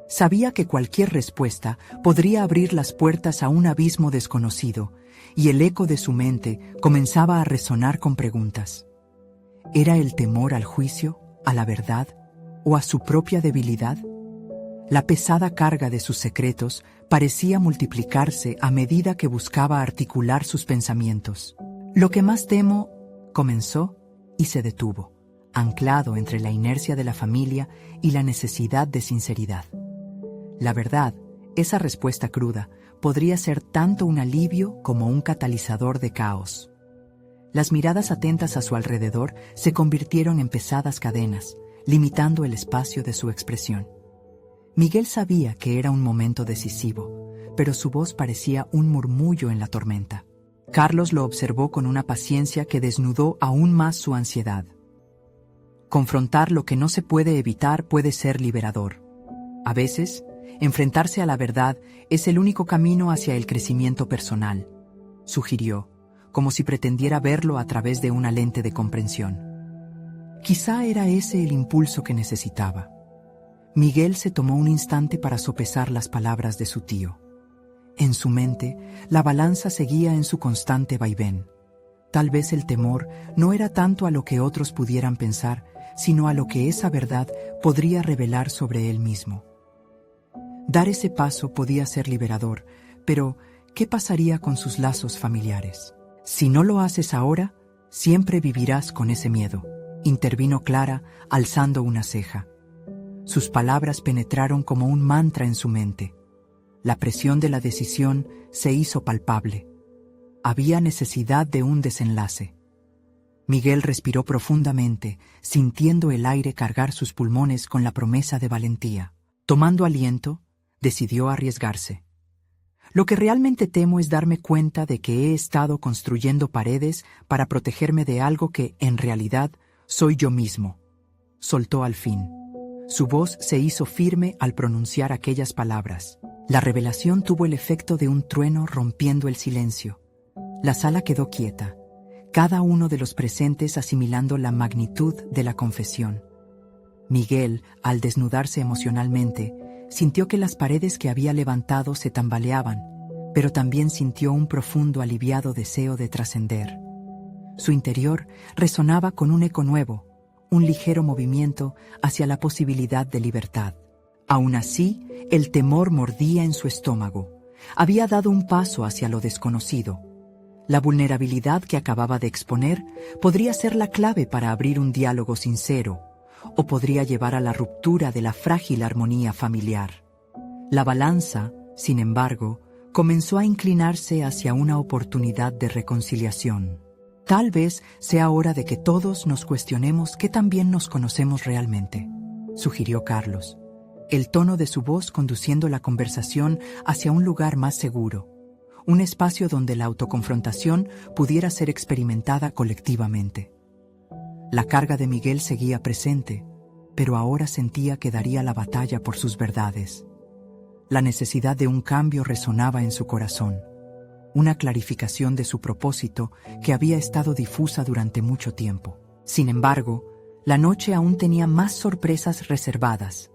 Sabía que cualquier respuesta podría abrir las puertas a un abismo desconocido, y el eco de su mente comenzaba a resonar con preguntas. ¿Era el temor al juicio, a la verdad o a su propia debilidad? La pesada carga de sus secretos parecía multiplicarse a medida que buscaba articular sus pensamientos. «Lo que más temo», comenzó y se detuvo, anclado entre la inercia de la familia y la necesidad de sinceridad. La verdad, esa respuesta cruda, podría ser tanto un alivio como un catalizador de caos. Las miradas atentas a su alrededor se convirtieron en pesadas cadenas, limitando el espacio de su expresión. Miguel sabía que era un momento decisivo, pero su voz parecía un murmullo en la tormenta. Carlos lo observó con una paciencia que desnudó aún más su ansiedad. Confrontar lo que no se puede evitar puede ser liberador. A veces, enfrentarse a la verdad es el único camino hacia el crecimiento personal, sugirió, como si pretendiera verlo a través de una lente de comprensión. Quizá era ese el impulso que necesitaba. Miguel se tomó un instante para sopesar las palabras de su tío. En su mente, la balanza seguía en su constante vaivén. Tal vez el temor no era tanto a lo que otros pudieran pensar, sino a lo que esa verdad podría revelar sobre él mismo. Dar ese paso podía ser liberador, pero ¿qué pasaría con sus lazos familiares? Si no lo haces ahora, siempre vivirás con ese miedo, intervino Clara, alzando una ceja. Sus palabras penetraron como un mantra en su mente. La presión de la decisión se hizo palpable. Había necesidad de un desenlace. Miguel respiró profundamente, sintiendo el aire cargar sus pulmones con la promesa de valentía. Tomando aliento, decidió arriesgarse. Lo que realmente temo es darme cuenta de que he estado construyendo paredes para protegerme de algo que, en realidad, soy yo mismo. Soltó al fin. Su voz se hizo firme al pronunciar aquellas palabras. La revelación tuvo el efecto de un trueno rompiendo el silencio. La sala quedó quieta, cada uno de los presentes asimilando la magnitud de la confesión. Miguel, al desnudarse emocionalmente, sintió que las paredes que había levantado se tambaleaban, pero también sintió un profundo aliviado deseo de trascender. Su interior resonaba con un eco nuevo, un ligero movimiento hacia la posibilidad de libertad. Aún así, el temor mordía en su estómago. Había dado un paso hacia lo desconocido. La vulnerabilidad que acababa de exponer podría ser la clave para abrir un diálogo sincero, o podría llevar a la ruptura de la frágil armonía familiar. La balanza, sin embargo, comenzó a inclinarse hacia una oportunidad de reconciliación. Tal vez sea hora de que todos nos cuestionemos qué tan bien nos conocemos realmente, sugirió Carlos, el tono de su voz conduciendo la conversación hacia un lugar más seguro, un espacio donde la autoconfrontación pudiera ser experimentada colectivamente. La carga de Miguel seguía presente, pero ahora sentía que daría la batalla por sus verdades. La necesidad de un cambio resonaba en su corazón, una clarificación de su propósito que había estado difusa durante mucho tiempo. Sin embargo, la noche aún tenía más sorpresas reservadas.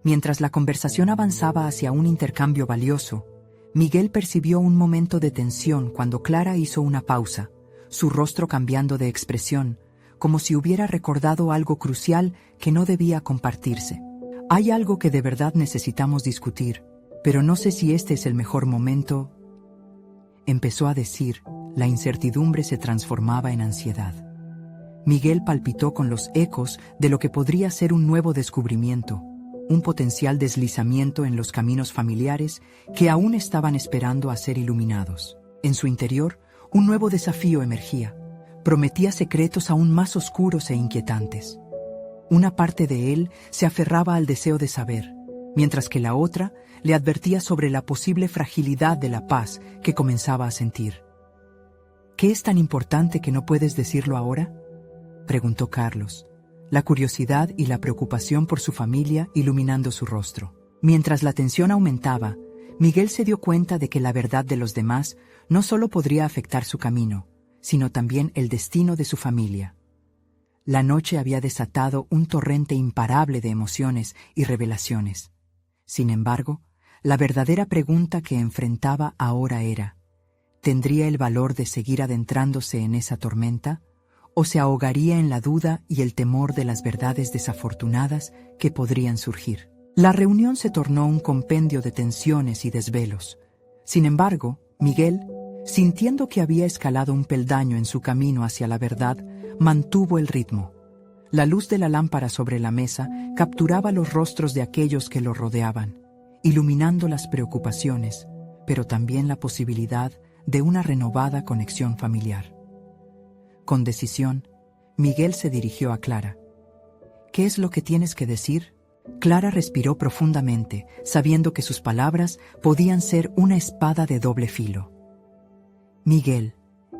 Mientras la conversación avanzaba hacia un intercambio valioso, Miguel percibió un momento de tensión cuando Clara hizo una pausa, su rostro cambiando de expresión, como si hubiera recordado algo crucial que no debía compartirse. Hay algo que de verdad necesitamos discutir, pero no sé si este es el mejor momento. Empezó a decir, la incertidumbre se transformaba en ansiedad. Miguel palpitó con los ecos de lo que podría ser un nuevo descubrimiento, un potencial deslizamiento en los caminos familiares que aún estaban esperando a ser iluminados. En su interior, un nuevo desafío emergía. Prometía secretos aún más oscuros e inquietantes. Una parte de él se aferraba al deseo de saber, mientras que la otra le advertía sobre la posible fragilidad de la paz que comenzaba a sentir. ¿Qué es tan importante que no puedes decirlo ahora?, preguntó Carlos, la curiosidad y la preocupación por su familia iluminando su rostro. Mientras la tensión aumentaba, Miguel se dio cuenta de que la verdad de los demás no solo podría afectar su camino, sino también el destino de su familia. La noche había desatado un torrente imparable de emociones y revelaciones. Sin embargo, la verdadera pregunta que enfrentaba ahora era, ¿tendría el valor de seguir adentrándose en esa tormenta, o se ahogaría en la duda y el temor de las verdades desafortunadas que podrían surgir? La reunión se tornó un compendio de tensiones y desvelos. Sin embargo, Miguel, sintiendo que había escalado un peldaño en su camino hacia la verdad, mantuvo el ritmo. La luz de la lámpara sobre la mesa capturaba los rostros de aquellos que lo rodeaban, iluminando las preocupaciones, pero también la posibilidad de una renovada conexión familiar. Con decisión, Miguel se dirigió a Clara. ¿Qué es lo que tienes que decir? Clara respiró profundamente, sabiendo que sus palabras podían ser una espada de doble filo. Miguel,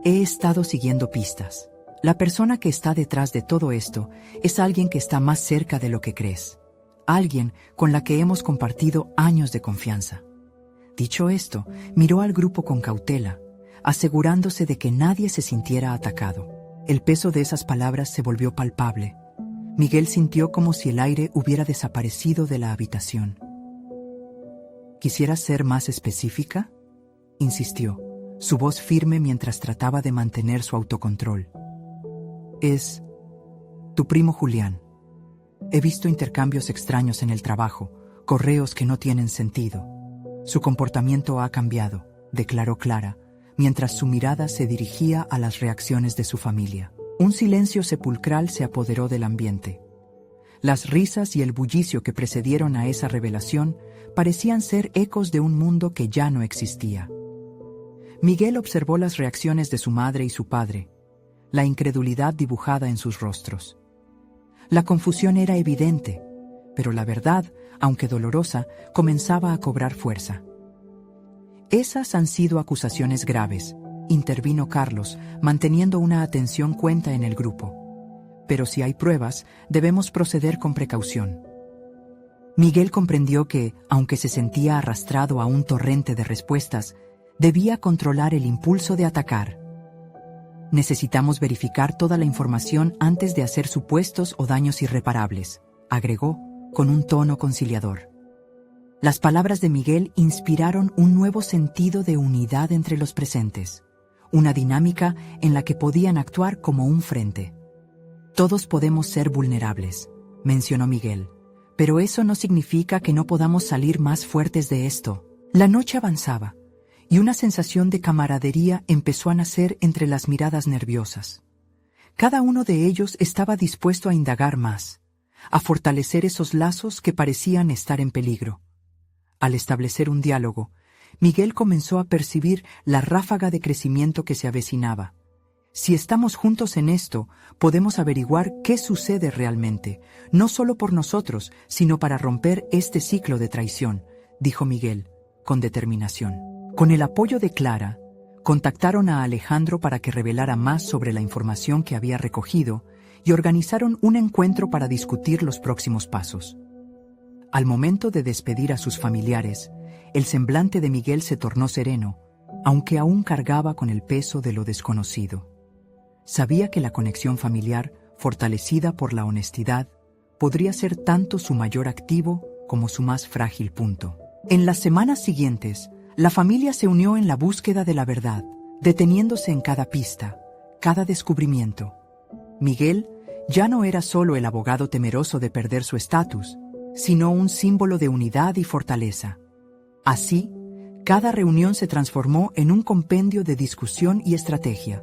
he estado siguiendo pistas. La persona que está detrás de todo esto es alguien que está más cerca de lo que crees. Alguien con la que hemos compartido años de confianza. Dicho esto, miró al grupo con cautela, asegurándose de que nadie se sintiera atacado. El peso de esas palabras se volvió palpable. Miguel sintió como si el aire hubiera desaparecido de la habitación. ¿Quisieras ser más específica?, insistió, su voz firme mientras trataba de mantener su autocontrol. Es tu primo Julián. He visto intercambios extraños en el trabajo, correos que no tienen sentido. Su comportamiento ha cambiado, declaró Clara, mientras su mirada se dirigía a las reacciones de su familia. Un silencio sepulcral se apoderó del ambiente. Las risas y el bullicio que precedieron a esa revelación parecían ser ecos de un mundo que ya no existía. Miguel observó las reacciones de su madre y su padre, la incredulidad dibujada en sus rostros. La confusión era evidente, pero la verdad, aunque dolorosa, comenzaba a cobrar fuerza. Esas han sido acusaciones graves, intervino Carlos, manteniendo una atención cuenta en el grupo. Pero si hay pruebas, debemos proceder con precaución. Miguel comprendió que, aunque se sentía arrastrado a un torrente de respuestas, debía controlar el impulso de atacar. Necesitamos verificar toda la información antes de hacer supuestos o daños irreparables, agregó, con un tono conciliador. Las palabras de Miguel inspiraron un nuevo sentido de unidad entre los presentes, una dinámica en la que podían actuar como un frente. Todos podemos ser vulnerables, mencionó Miguel, pero eso no significa que no podamos salir más fuertes de esto. La noche avanzaba, y una sensación de camaradería empezó a nacer entre las miradas nerviosas. Cada uno de ellos estaba dispuesto a indagar más, a fortalecer esos lazos que parecían estar en peligro. Al establecer un diálogo, Miguel comenzó a percibir la ráfaga de crecimiento que se avecinaba. Si estamos juntos en esto, podemos averiguar qué sucede realmente, no solo por nosotros, sino para romper este ciclo de traición, dijo Miguel, con determinación. Con el apoyo de Clara, contactaron a Alejandro para que revelara más sobre la información que había recogido y organizaron un encuentro para discutir los próximos pasos. Al momento de despedir a sus familiares, el semblante de Miguel se tornó sereno, aunque aún cargaba con el peso de lo desconocido. Sabía que la conexión familiar, fortalecida por la honestidad, podría ser tanto su mayor activo como su más frágil punto. En las semanas siguientes, la familia se unió en la búsqueda de la verdad, deteniéndose en cada pista, cada descubrimiento. Miguel ya no era solo el abogado temeroso de perder su estatus, sino un símbolo de unidad y fortaleza. Así, cada reunión se transformó en un compendio de discusión y estrategia,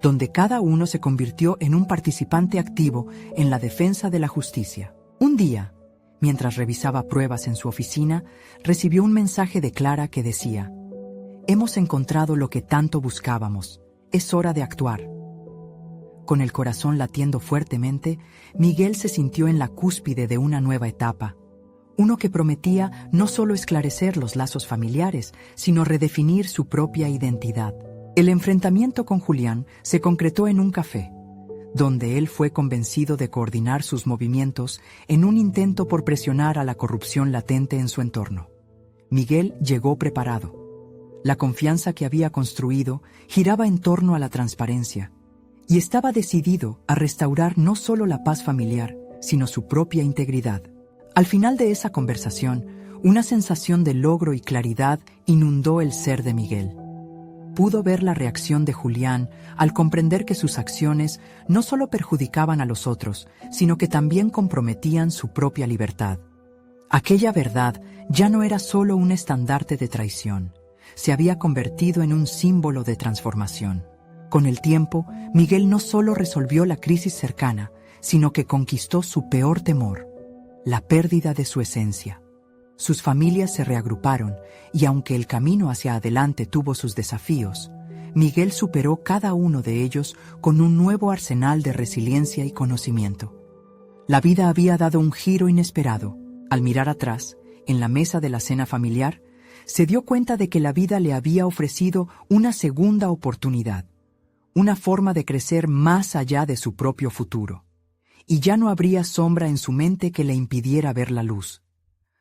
donde cada uno se convirtió en un participante activo en la defensa de la justicia. Un día, mientras revisaba pruebas en su oficina, recibió un mensaje de Clara que decía: «Hemos encontrado lo que tanto buscábamos. Es hora de actuar». Con el corazón latiendo fuertemente, Miguel se sintió en la cúspide de una nueva etapa, uno que prometía no solo esclarecer los lazos familiares, sino redefinir su propia identidad. El enfrentamiento con Julián se concretó en un café, donde él fue convencido de coordinar sus movimientos en un intento por presionar a la corrupción latente en su entorno. Miguel llegó preparado. La confianza que había construido giraba en torno a la transparencia, y estaba decidido a restaurar no solo la paz familiar, sino su propia integridad. Al final de esa conversación, una sensación de logro y claridad inundó el ser de Miguel. Pudo ver la reacción de Julián al comprender que sus acciones no solo perjudicaban a los otros, sino que también comprometían su propia libertad. Aquella verdad ya no era solo un estandarte de traición, se había convertido en un símbolo de transformación. Con el tiempo, Miguel no solo resolvió la crisis cercana, sino que conquistó su peor temor, la pérdida de su esencia. Sus familias se reagruparon y aunque el camino hacia adelante tuvo sus desafíos, Miguel superó cada uno de ellos con un nuevo arsenal de resiliencia y conocimiento. La vida había dado un giro inesperado. Al mirar atrás, en la mesa de la cena familiar, se dio cuenta de que la vida le había ofrecido una segunda oportunidad, una forma de crecer más allá de su propio futuro. Y ya no habría sombra en su mente que le impidiera ver la luz.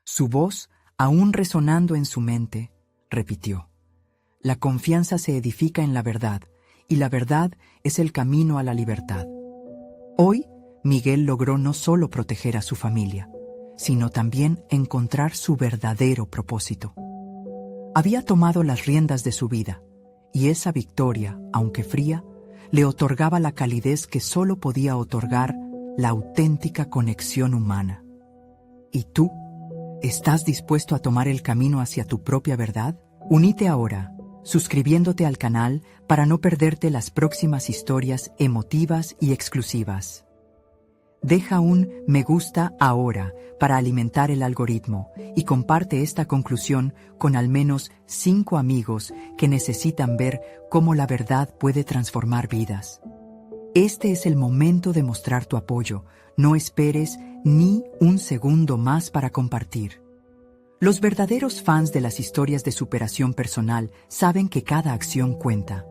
Su voz, aún resonando en su mente, repitió: la confianza se edifica en la verdad, y la verdad es el camino a la libertad. Hoy, Miguel logró no solo proteger a su familia, sino también encontrar su verdadero propósito. Había tomado las riendas de su vida, y esa victoria, aunque fría, le otorgaba la calidez que solo podía otorgar la auténtica conexión humana. ¿Y tú? ¿Estás dispuesto a tomar el camino hacia tu propia verdad? Únete ahora, suscribiéndote al canal para no perderte las próximas historias emotivas y exclusivas. Deja un me gusta ahora para alimentar el algoritmo y comparte esta conclusión con al menos 5 amigos que necesitan ver cómo la verdad puede transformar vidas. Este es el momento de mostrar tu apoyo. No esperes ni un segundo más para compartir. Los verdaderos fans de las historias de superación personal saben que cada acción cuenta.